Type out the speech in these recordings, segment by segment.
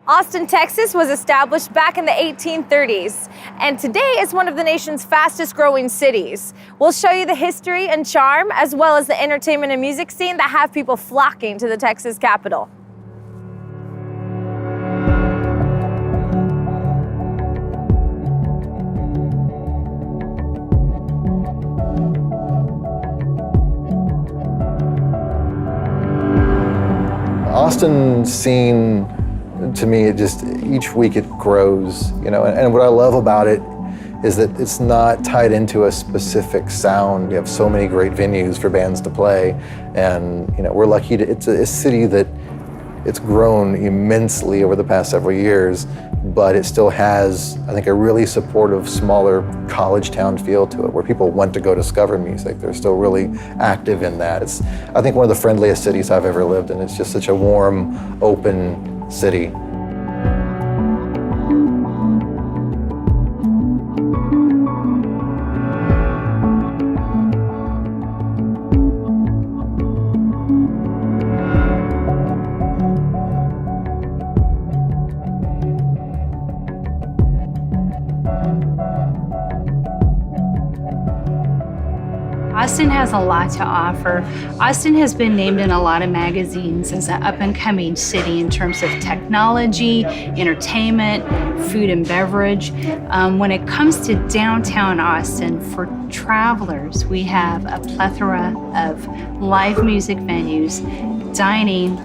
Austin, Texas was established back in the 1830s, and today is one of the nation's fastest growing cities. We'll show you the history and charm, as well as the entertainment and music scene that have people flocking to the Texas capital. Austin's scene, to me, it just, each week it grows, you know, and what I love about it is that it's not tied into a specific sound. We have so many great venues for bands to play, and, you know, we're lucky to, it's a city that it's grown immensely over the past several years, but it still has, I think, a really supportive, smaller college town feel to it, where people want to go discover music. They're still really active in that. It's, I think, one of the friendliest cities I've ever lived in. It's just such a warm, open city. Austin has a lot to offer. Austin has been named in a lot of magazines as an up-and-coming city in terms of technology, entertainment, food and beverage. When it comes to downtown Austin, for travelers, we have a plethora of live music venues, dining,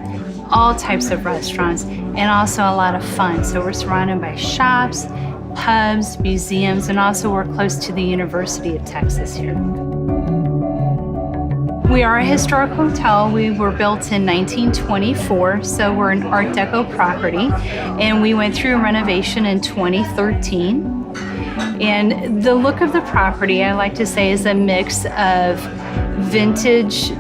all types of restaurants, and also a lot of fun. So we're surrounded by shops, pubs, museums, and also we're close to the University of Texas here. We are a historic hotel. We were built in 1924, so we're an Art Deco property, and we went through a renovation in 2013. And the look of the property, I like to say, is a mix of vintage,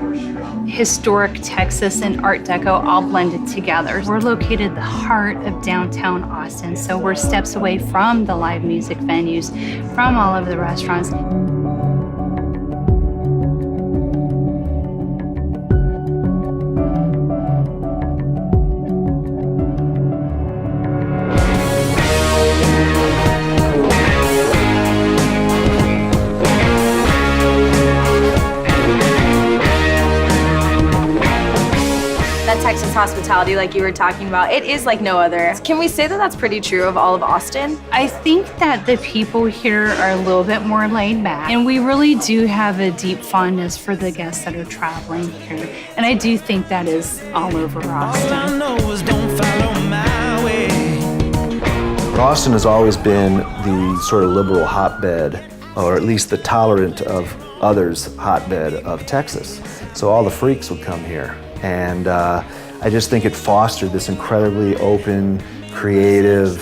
historic Texas and Art Deco all blended together. We're located in the heart of downtown Austin, so we're steps away from the live music venues, from all of the restaurants. Texas hospitality, like you were talking about, it is like no other. Can we say that that's pretty true of all of Austin? I think that the people here are a little bit more laid back, and we really do have a deep fondness for the guests that are traveling here. And I do think that is all over Austin. All I know is don't follow my way. Austin has always been the sort of liberal hotbed, or at least the tolerant of others hotbed of Texas. So all the freaks would come here. And I just think it fostered this incredibly open, creative,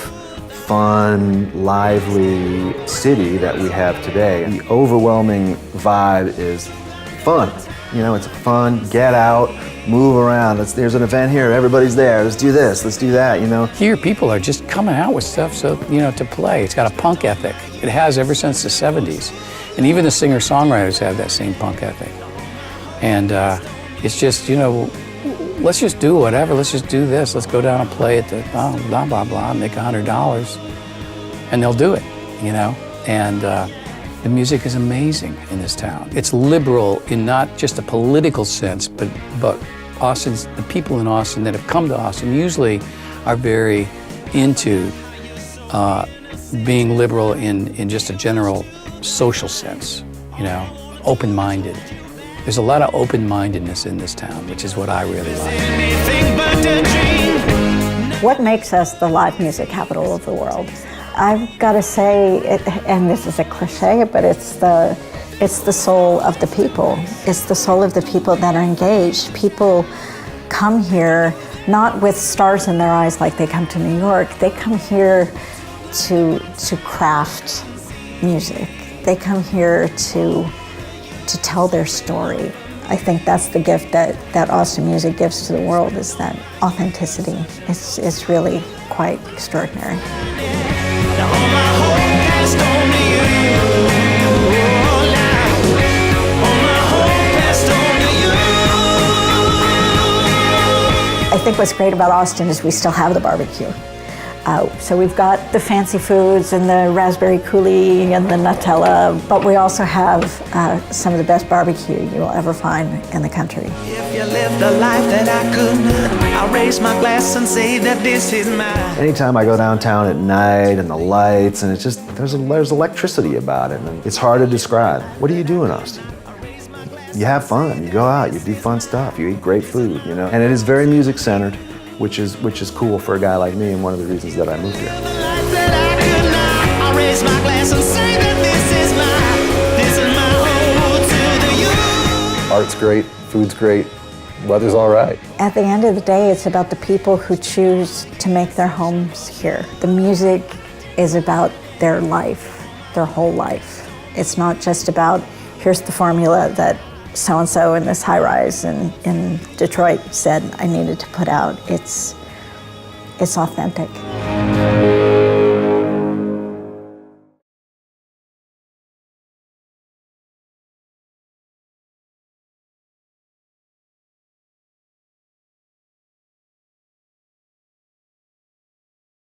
fun, lively city that we have today. The overwhelming vibe is fun. You know, it's fun, get out, move around. There's an event here, everybody's there. Let's do this, let's do that, you know. Here, people are just coming out with stuff, so, you know, to play. It's got a punk ethic. It has ever since the 70s. And even the singer-songwriters have that same punk ethic. And it's just, you know, let's just do whatever. Let's just do this. Let's go down and play at the blah, blah, blah, make $100. And they'll do it, you know? And the music is amazing in this town. It's liberal in not just a political sense, but Austin's, the people in Austin that have come to Austin usually are very into being liberal in just a general social sense, you know, open-minded. There's a lot of open-mindedness in this town, which is what I really like. What makes us the live music capital of the world? I've got to say, and this is a cliche, but it's the soul of the people. It's the soul of the people that are engaged. People come here not with stars in their eyes like they come to New York. They come here to craft music. They come here to tell their story. I think that's the gift that Austin music gives to the world, is that authenticity. It's really quite extraordinary. I think what's great about Austin is we still have the barbecue. So we've got the fancy foods and the raspberry coulis and the Nutella, but we also have some of the best barbecue you'll ever find in the country. If you lived the life that I could not, I raise my glass and say that this is mine. Anytime I go downtown at night and the lights, and it's just, there's electricity about it, and it's hard to describe. What do you do in Austin? You have fun, you go out, you do fun stuff, you eat great food, you know? And it is very music-centered, which is cool for a guy like me, and one of the reasons that I moved here. I raise my glass and say that this is my ode to the youth. Art's great, food's great, weather's all right. At the end of the day, it's about the people who choose to make their homes here. The music is about their life, their whole life. It's not just about, here's the formula that so-and-so in this high-rise in Detroit said I needed to put out. It's authentic.